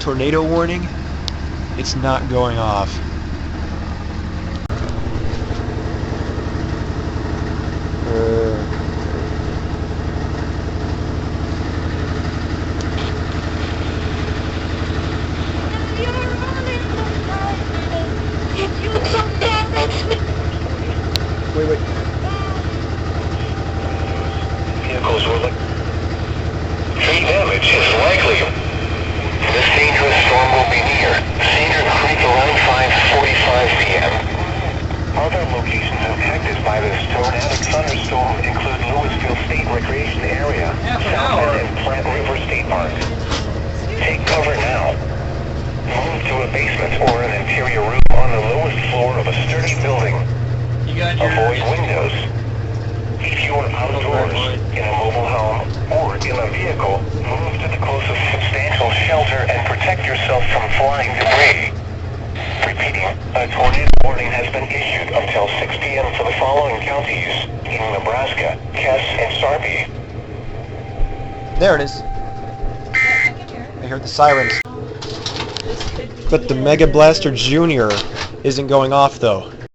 tornado warning, it's not going off. Wait. Vehicles were tree damage is likely. This dangerous storm will be near Cedar Creek around 5:45 p.m. Other locations affected by this tornadic thunderstorm include Lewisville State Recreation Area, South End, and Plant River State Park. Take cover now. Move to a basement or an interior room on the lowest floor of a sturdy building. Avoid windows. If you are outdoors, in a mobile home, or in a vehicle, move to the closest substantial shelter and protect yourself from flying debris. Repeating, a tornado warning has been issued until 6 p.m. for the following counties in Nebraska, Kess, and Sarpy. There it is. I heard the sirens. But the Mega Blaster Junior isn't going off though.